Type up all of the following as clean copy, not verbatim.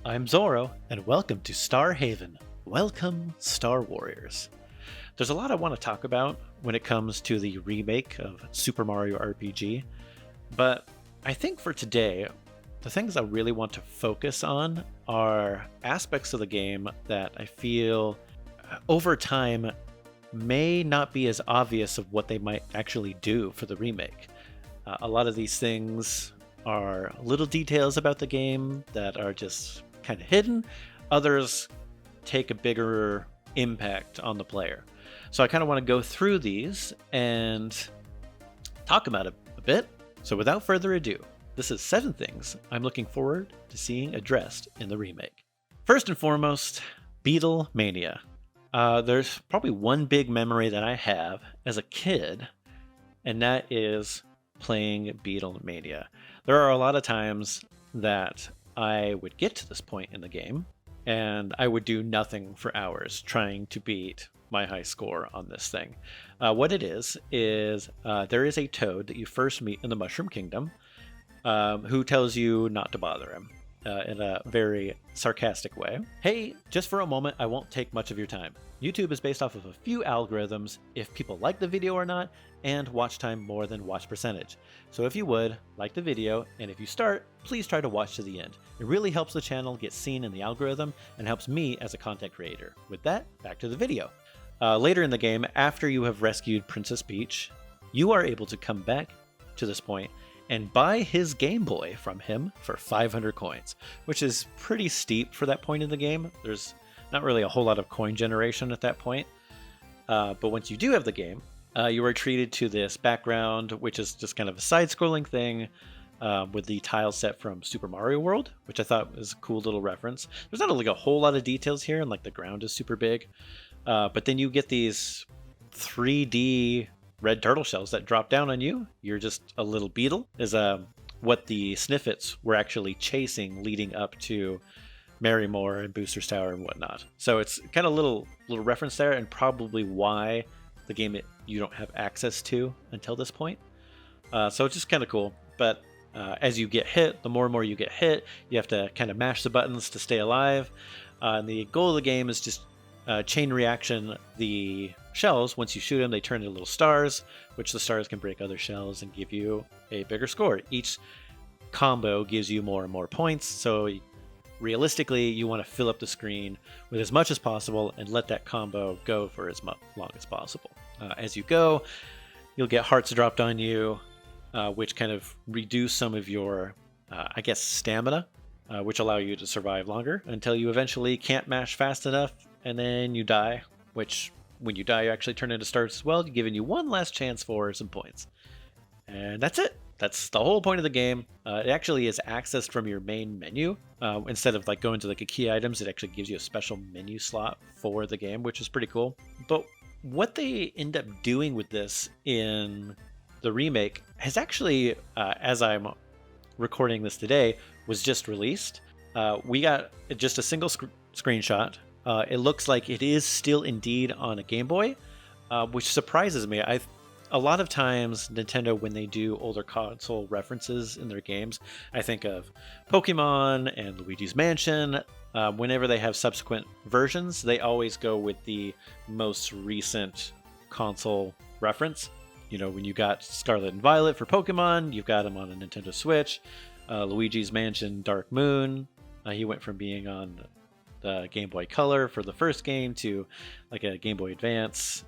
I'm Zoro, and welcome to Star Haven. Welcome, Star Warriors. There's a lot I want to talk about when it comes to the remake of Super Mario RPG, but I think for today, the things I really want to focus on are aspects of the game that I feel over time may not be as obvious of what they might actually do for the remake. A lot of these things are little details about the game that are just kind of hidden. Others take a bigger impact on the player. So I kind of want to go through these and talk about it a bit. So without further ado, this is 7 things I'm looking forward to seeing addressed in the remake. First and foremost, Beetle Mania. There's probably one big memory that I have as a kid, and that is playing Beetle Mania. There are a lot of times that I would get to this point in the game, and I would do nothing for hours trying to beat my high score on this thing. What it is there is a toad that you first meet in the Mushroom Kingdom who tells you not to bother him in a very sarcastic way. Hey, just for a moment, I won't take much of your time. YouTube is based off of a few algorithms, if people like the video or not, and watch time more than watch percentage. So if you would, like the video, and if you start, please try to watch to the end. It really helps the channel get seen in the algorithm and helps me as a content creator. With that, back to the video. Later in the game, after you have rescued Princess Peach, you are able to come back to this point and buy his Game Boy from him for 500 coins, which is pretty steep for that point in the game. There's not really a whole lot of coin generation at that point. But once you do have the game, you are treated to this background, which is just kind of a side-scrolling thing with the tile set from Super Mario World, which I thought was a cool little reference. There's not like a whole lot of details here, and like the ground is super big. But then you get these 3D red turtle shells that drop down on you. You're just a little beetle, is what the Sniffets were actually chasing leading up to Marymoor and Booster's Tower and whatnot. So it's kind of little reference there, and probably why the game you don't have access to until this point. So it's just kind of cool. But as you get hit, the more and more you get hit, you have to kind of mash the buttons to stay alive. And the goal of the game is just chain reaction. The shells, once you shoot them, they turn into little stars, which the stars can break other shells and give you a bigger score. Each combo gives you more and more points, so realistically you want to fill up the screen with as much as possible and let that combo go for as long as possible. As you go, you'll get hearts dropped on you, which kind of reduce some of your stamina, which allow you to survive longer until you eventually can't mash fast enough, and then you die, which when you die you actually turn into stars as well, giving you one last chance for some points. And that's it. That's the whole point of the game. It actually is accessed from your main menu. Instead of like going to like a key items, it actually gives you a special menu slot for the game, which is pretty cool. But what they end up doing with this in the remake has actually, as I'm recording this today, was just released. We got just a single screenshot. It looks like it is still indeed on a Game Boy, which surprises me. A lot of times Nintendo, when they do older console references in their games, I think of Pokemon and Luigi's Mansion. Whenever they have subsequent versions, they always go with the most recent console reference. You know, when you got Scarlet and Violet for Pokemon, you've got them on a Nintendo Switch. Luigi's Mansion Dark Moon, he went from being on the Game Boy Color for the first game to like a Game Boy Advance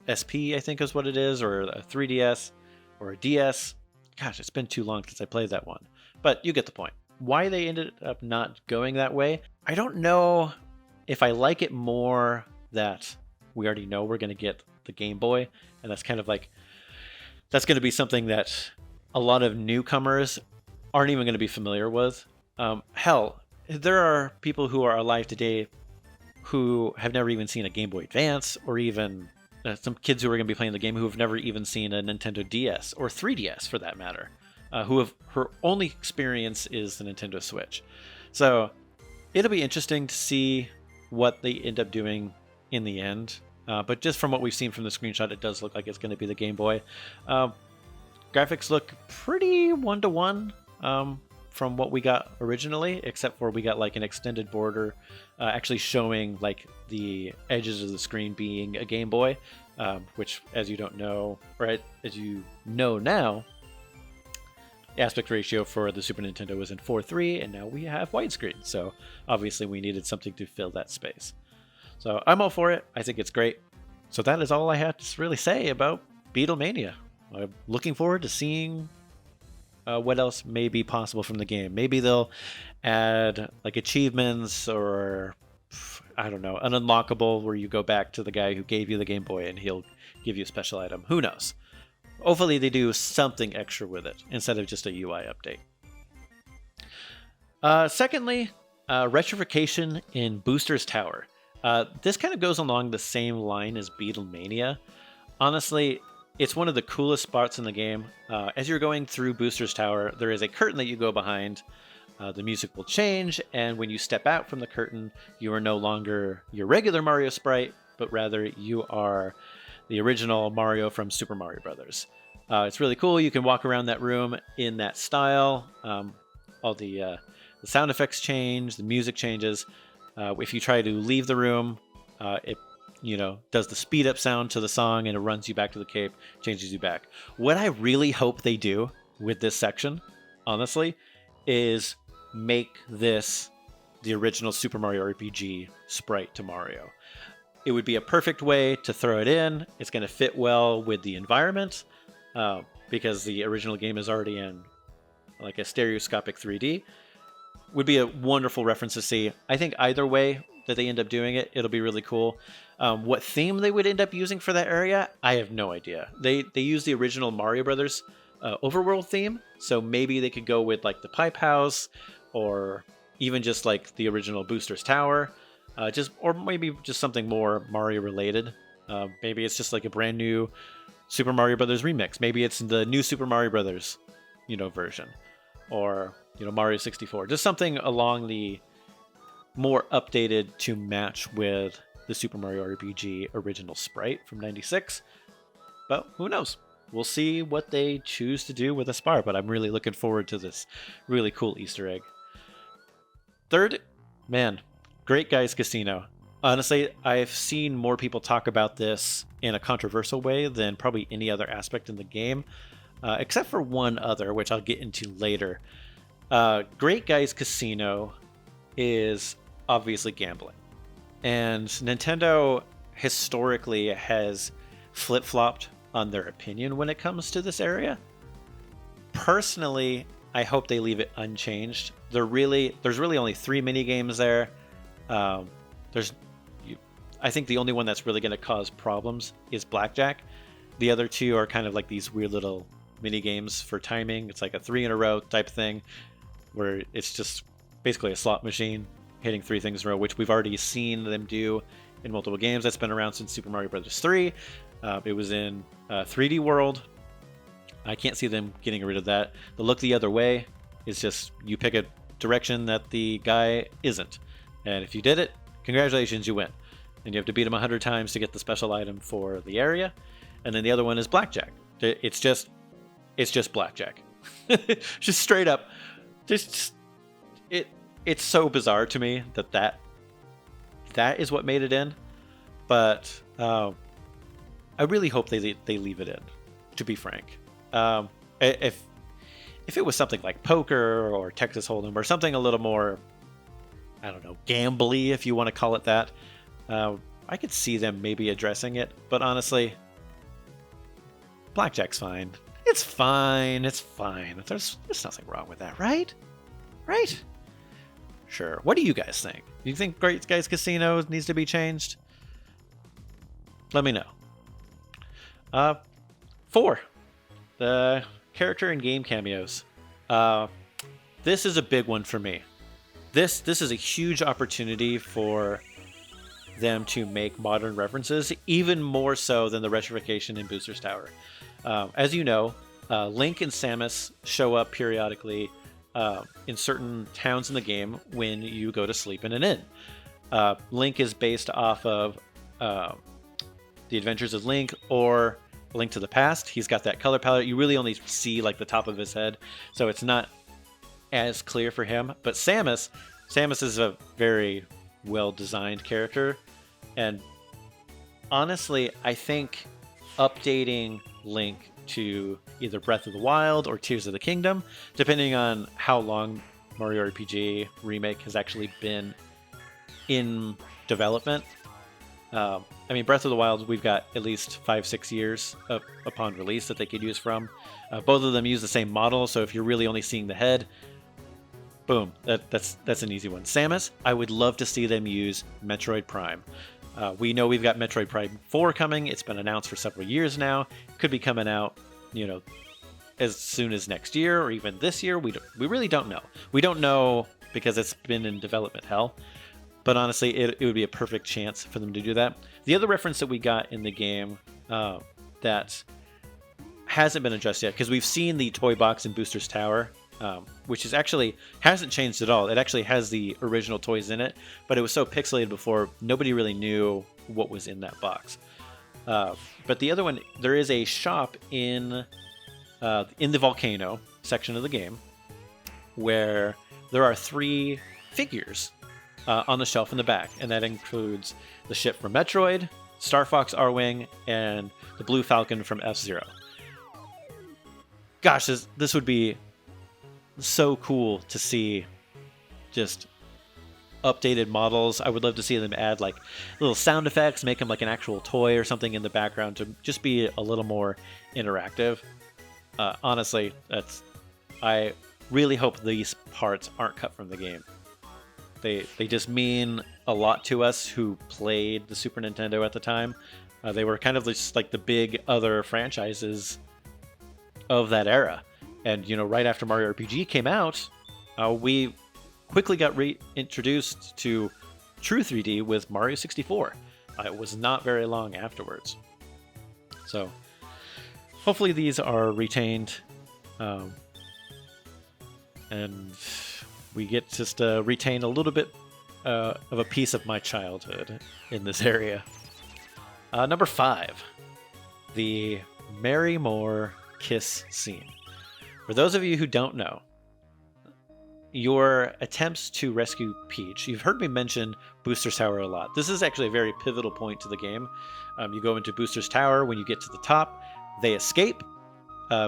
SP, I think is what it is, or a 3DS or a DS. Gosh, it's been too long since I played that one. But you get the point. Why they ended up not going that way, I don't know if I like it more that we already know we're going to get the Game Boy, and that's kind of like, that's going to be something that a lot of newcomers aren't even going to be familiar with. Hell, there are people who are alive today who have never even seen a Game Boy Advance, or even some kids who are going to be playing the game who have never even seen a Nintendo DS or 3DS for that matter, her only experience is the Nintendo Switch. So it'll be interesting to see what they end up doing in the end. But just from what we've seen from the screenshot, it does look like it's going to be the Game Boy. Graphics look pretty one-to-one from what we got originally, except for we got like an extended border actually showing like the edges of the screen being a Game Boy, which, as you don't know, or as you know now, the aspect ratio for the Super Nintendo was in 4:3, and now we have widescreen. So obviously we needed something to fill that space. So I'm all for it. I think it's great. So that is all I had to really say about Beetle Mania. I'm looking forward to seeing what else may be possible from the game. Maybe they'll add like achievements or, I don't know, an unlockable where you go back to the guy who gave you the Game Boy and he'll give you a special item. Who knows? Hopefully they do something extra with it instead of just a UI update. Secondly, retrification in Booster's Tower. This kind of goes along the same line as Beetle Mania. Honestly, it's one of the coolest spots in the game. As you're going through Booster's Tower, there is a curtain that you go behind. The music will change, and when you step out from the curtain, you are no longer your regular Mario sprite, but rather you are the original Mario from Super Mario Brothers. It's really cool. You can walk around that room in that style. All the sound effects change, the music changes. If you try to leave the room, it does the speed up sound to the song and it runs you back to the cape, changes you back. What I really hope they do with this section, honestly, is make this the original Super Mario RPG sprite to Mario. It would be a perfect way to throw it in. It's going to fit well with the environment because the original game is already in like a stereoscopic 3D. Would be a wonderful reference to see. I think either way that they end up doing it, it'll be really cool. What theme they would end up using for that area, I have no idea. They use the original Mario Brothers overworld theme, so maybe they could go with like the Pipe House, or even just like the original Booster's Tower, or maybe just something more Mario related. Maybe it's just like a brand new Super Mario Brothers remix. Maybe it's the new Super Mario Brothers, version, or Mario 64. Just something along the more updated to match with the Super Mario RPG original sprite from '96. But who knows? We'll see what they choose to do with Aspire, but I'm really looking forward to this really cool Easter egg. Third, man, Great Guys Casino. Honestly, I've seen more people talk about this in a controversial way than probably any other aspect in the game, except for one other, which I'll get into later. Great Guys Casino is obviously gambling. And Nintendo historically has flip-flopped on their opinion when it comes to this area. Personally, I hope they leave it unchanged. There's really only 3 mini games there. I think the only one that's really going to cause problems is Blackjack. The other 2 are kind of like these weird little mini games for timing. It's like a 3 in a row type thing, where it's just basically a slot machine hitting 3 things in a row, which we've already seen them do in multiple games. That's been around since Super Mario Bros. 3. It was in 3D World. I can't see them getting rid of that. The look the other way is just you pick a direction that the guy isn't. And if you did it, congratulations, you win. And you have to beat him 100 times to get the special item for the area. And then the other one is Blackjack. It's just Blackjack. Just straight up. It's so bizarre to me that is what made it in. But I really hope they leave it in, to be frank. If it was something like poker or Texas Hold'em or something a little more, I don't know, gambly, if you want to call it that, I could see them maybe addressing it. But honestly, Blackjack's fine. It's fine. It's fine. There's nothing wrong with that, right? Right? Sure. What do you guys think? Do you think Great Guys Casino needs to be changed? Let me know. 4. The character and game cameos. This is a big one for me. This is a huge opportunity for them to make modern references, even more so than the retrification in Booster's Tower. As you know, Link and Samus show up periodically in certain towns in the game when you go to sleep in an inn. Link is based off of The Adventures of Link or A Link to the Past. He's got that color palette. You really only see like the top of his head, so it's not as clear for him. But Samus is a very well designed character, and honestly, I think updating Link to either Breath of the Wild or Tears of the Kingdom, depending on how long Mario RPG Remake has actually been in development. I mean, Breath of the Wild, we've got at least 5-6 years upon release that they could use from. Both of them use the same model, so if you're really only seeing the head, boom, that's an easy one. Samus, I would love to see them use Metroid Prime. We know we've got Metroid Prime 4 coming. It's been announced for several years now. Could be coming out, as soon as next year or even this year. We really don't know. We don't know because it's been in development hell. But honestly, it would be a perfect chance for them to do that. The other reference that we got in the game that hasn't been addressed yet, because we've seen the toy box in Booster's Tower, which is actually hasn't changed at all. It actually has the original toys in it, but it was so pixelated before, nobody really knew what was in that box. But the other one, there is a shop in the volcano section of the game where there are 3 figures on the shelf in the back, and that includes the ship from Metroid, Star Fox R-Wing, and the Blue Falcon from F-Zero. Gosh, this would be so cool to see just updated models. I would love to see them add like little sound effects, make them like an actual toy or something in the background to just be a little more interactive. Honestly, I really hope these parts aren't cut from the game. They just mean a lot to us who played the Super Nintendo at the time. They were kind of just like the big other franchises of that era. And, right after Mario RPG came out, we quickly got reintroduced to true 3D with Mario 64. It was not very long afterwards. So, hopefully these are retained. And we get just to retain a little bit of a piece of my childhood in this area. Number 5, the Marymoor kiss scene. For those of you who don't know, your attempts to rescue Peach, you've heard me mention Booster's Tower a lot. This is actually a very pivotal point to the game. You go into Booster's Tower. When you get to the top, they escape.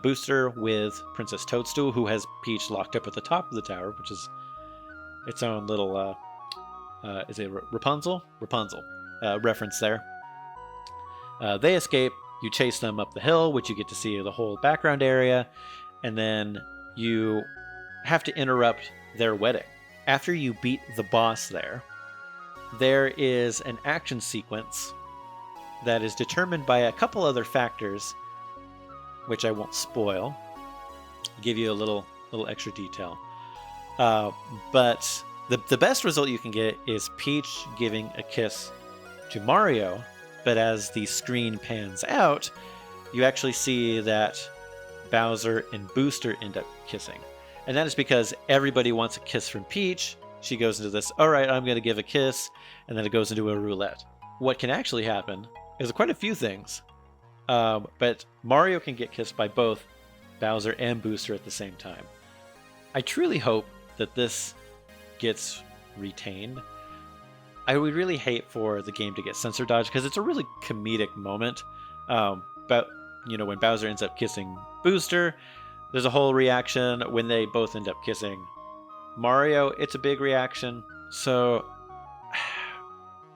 Booster with Princess Toadstool, who has Peach locked up at the top of the tower, which is its own little is it Rapunzel reference there. They escape. You chase them up the hill, which you get to see the whole background area, and then you have to interrupt their wedding. After you beat the boss there is an action sequence that is determined by a couple other factors, which I won't spoil. Give you a little extra detail. But the best result you can get is Peach giving a kiss to Mario, but as the screen pans out, you actually see that Bowser and Booster end up kissing. And that is because everybody wants a kiss from Peach. She goes into this, all right, I'm going to give a kiss, and then it goes into a roulette. What can actually happen is quite a few things. But Mario can get kissed by both Bowser and Booster at the same time. I truly hope that this gets retained. I would really hate for the game to get censor dodged because it's a really comedic moment. But when Bowser ends up kissing Booster, there's a whole reaction. When they both end up kissing Mario, it's a big reaction. So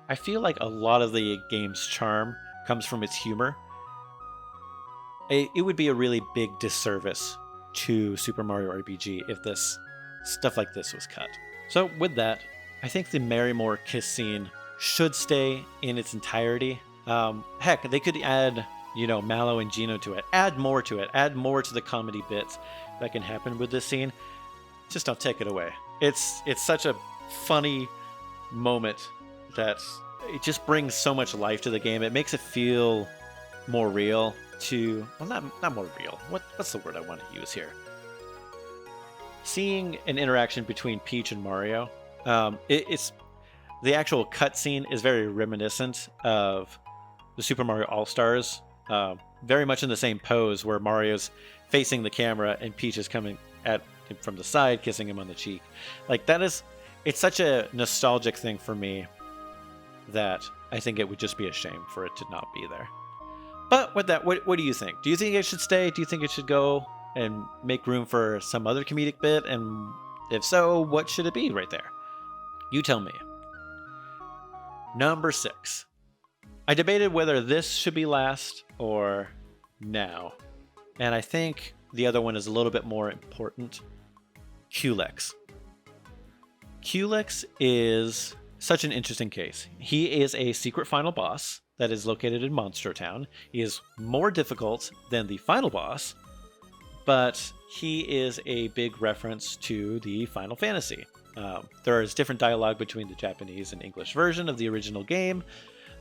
I feel like a lot of the game's charm comes from its humor. It would be a really big disservice to Super Mario RPG if this stuff like this was cut. So with that, I think the Marymoor kiss scene should stay in its entirety. Heck, they could add, Mallow and Geno to it. Add more to it. Add more to the comedy bits that can happen with this scene. Just don't take it away. It's such a funny moment that it just brings so much life to the game. It makes it feel more real not more real. What's the word I want to use here? Seeing an interaction between Peach and Mario, it's the actual cutscene is very reminiscent of the Super Mario All-Stars, very much in the same pose where Mario's facing the camera and Peach is coming at from the side, kissing him on the cheek. Like it's such a nostalgic thing for me that I think it would just be a shame for it to not be there. But with that, what do you think? Do you think it should stay? Do you think it should go and make room for some other comedic bit? And if so, what should it be right there? You tell me. Number 6. I debated whether this should be last or now. And I think the other one is a little bit more important. Helix. Helix is such an interesting case. He is a secret final boss that is located in Monster Town. He is more difficult than the final boss, but he is a big reference to the Final Fantasy. There is different dialogue between the Japanese and English version of the original game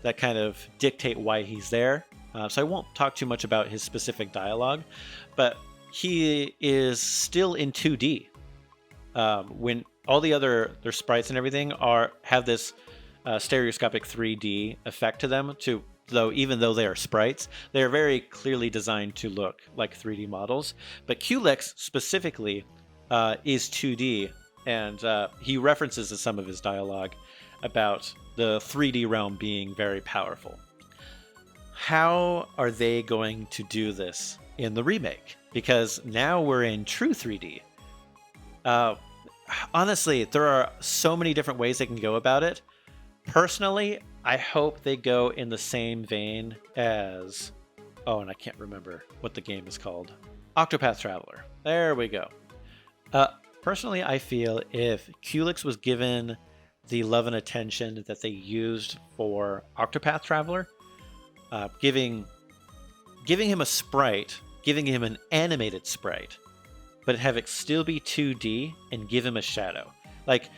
that kind of dictate why he's there. So I won't talk too much about his specific dialogue, but he is still in 2D. When all the other their sprites and everything have this stereoscopic 3D effect to them, even though they are sprites, they are very clearly designed to look like 3D models. But Helix specifically is 2D, and he references in some of his dialogue about the 3D realm being very powerful. How are they going to do this in the remake? Because now we're in true 3D. Honestly, there are so many different ways they can go about it. Personally, I hope they go in the same vein as... Oh, and I can't remember what the game is called. Octopath Traveler. There we go. Personally, I feel if Helix was given the love and attention that they used for Octopath Traveler, giving him a sprite, giving him an animated sprite, but have it still be 2D and give him a shadow. Like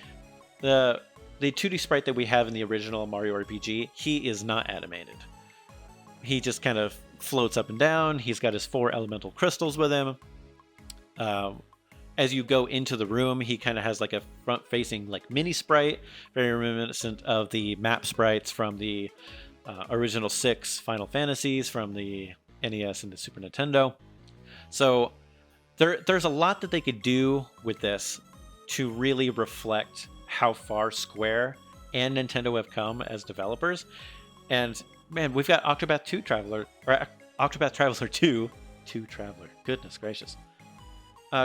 the 2D sprite that we have in the original Mario RPG, he is not animated. He just kind of floats up and down. He's got his 4 elemental crystals with him. As you go into the room, he kind of has like a front-facing like mini sprite, very reminiscent of the map sprites from the original 6 Final Fantasies from the NES and the Super Nintendo. So there's a lot that they could do with this to really reflect how far Square and Nintendo have come as developers. And man, we've got Octopath Traveler 2 Traveler. Goodness gracious.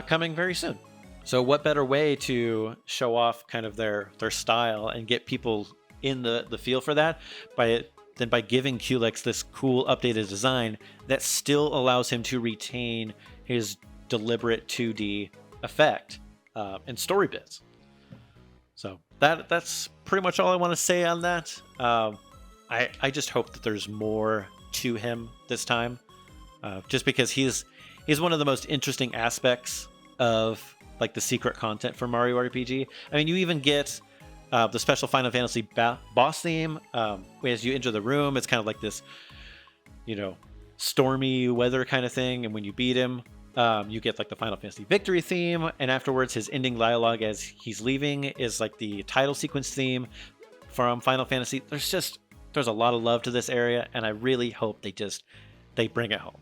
Coming very soon. So what better way to show off kind of their style and get people in the feel for that than by giving Helix this cool updated design that still allows him to retain his deliberate 2D effect and story bits. So that's pretty much all I want to say on that. I just hope that there's more to him this time, just because he's one of the most interesting aspects of like the secret content for Mario RPG. I mean, you even get the special Final Fantasy boss theme. As you enter the room, it's kind of like this, stormy weather kind of thing. And when you beat him, you get like the Final Fantasy victory theme. And afterwards, his ending dialogue as he's leaving is like the title sequence theme from Final Fantasy. There's a lot of love to this area, and I really hope they bring it home.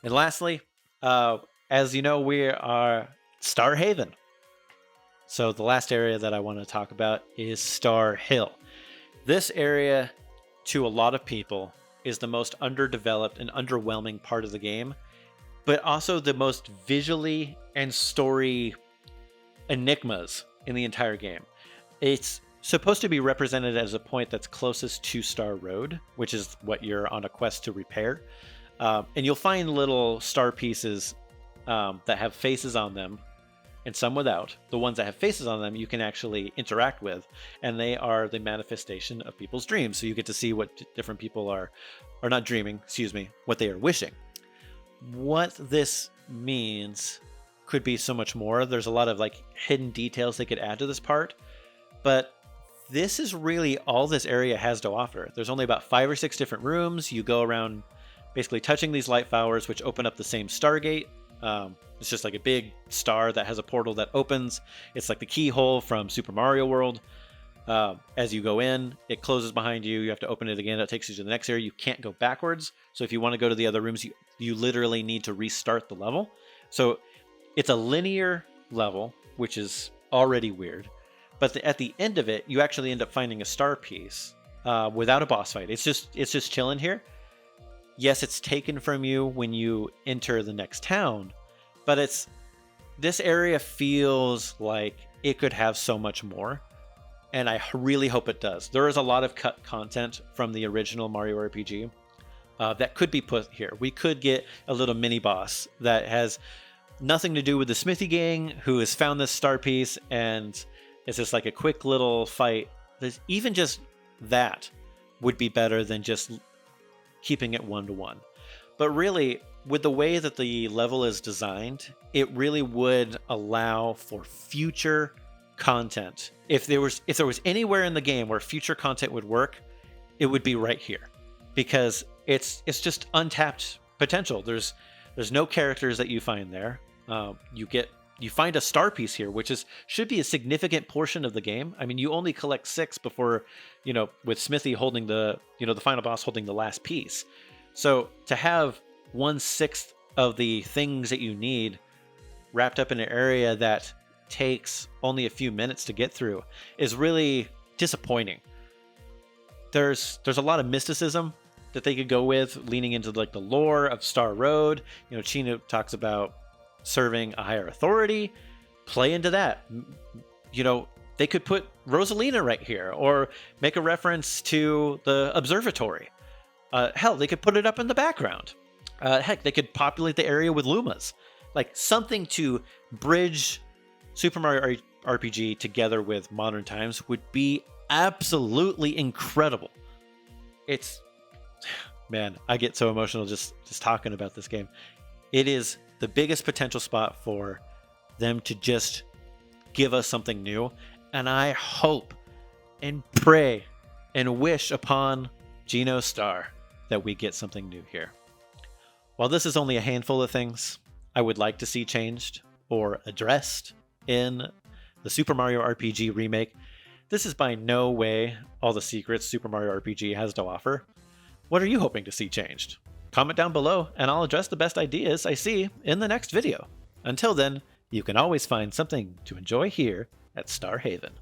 And lastly, as you know, we are Star Haven. So the last area that I want to talk about is Star Hill. This area, to a lot of people, is the most underdeveloped and underwhelming part of the game, but also the most visually and story enigmas in the entire game. It's supposed to be represented as a point that's closest to Star Road, which is what you're on a quest to repair. And you'll find little star pieces that have faces on them, and some without. The ones that have faces on them you can actually interact with, and they are the manifestation of people's dreams. So you get to see what different people are not dreaming, what they are wishing. What this means could be so much more. There's a lot of like hidden details they could add to this part, but this is really all this area has to offer. There's only about 5 or 6 different rooms. You go around basically touching these light flowers, which open up the same Stargate. It's just like a big star that has a portal that opens. It's like the keyhole from Super Mario World. As you go in, it closes behind you. You have to open it again. It takes you to the next area. You can't go backwards. So if you want to go to the other rooms, you literally need to restart the level. So it's a linear level, which is already weird. But at the end of it, you actually end up finding a star piece without a boss fight. It's just chilling here. Yes, it's taken from you when you enter the next town, but this area feels like it could have so much more, and I really hope it does. There is a lot of cut content from the original Mario RPG that could be put here. We could get a little mini boss that has nothing to do with the Smithy gang, who has found this star piece, and it's just like a quick little fight. Even just that would be better than just keeping it 1-to-1. But really, with the way that the level is designed, it really would allow for future content. If there was anywhere in the game where future content would work, it would be right here, because it's just untapped potential. There's no characters that you find there. You find a star piece here, which should be a significant portion of the game. I mean, you only collect 6 before, with Smithy holding the final boss holding the last piece. So to have 1/6 of the things that you need wrapped up in an area that takes only a few minutes to get through is really disappointing. There's a lot of mysticism that they could go with, leaning into like the lore of Star Road. Chino talks about serving a higher authority. Play into that. They could put Rosalina right here, or make a reference to the observatory. Hell, they could put it up in the background. Heck, they could populate the area with Lumas. Like something to bridge Super Mario RPG together with modern times would be absolutely incredible. Man, I get so emotional just talking about this game. It is the biggest potential spot for them to just give us something new. And I hope and pray and wish upon Geno Star that we get something new here. While this is only a handful of things I would like to see changed or addressed in the Super Mario RPG Remake, this is by no way all the secrets Super Mario RPG has to offer. What are you hoping to see changed? Comment down below and I'll address the best ideas I see in the next video. Until then, you can always find something to enjoy here at Star Haven.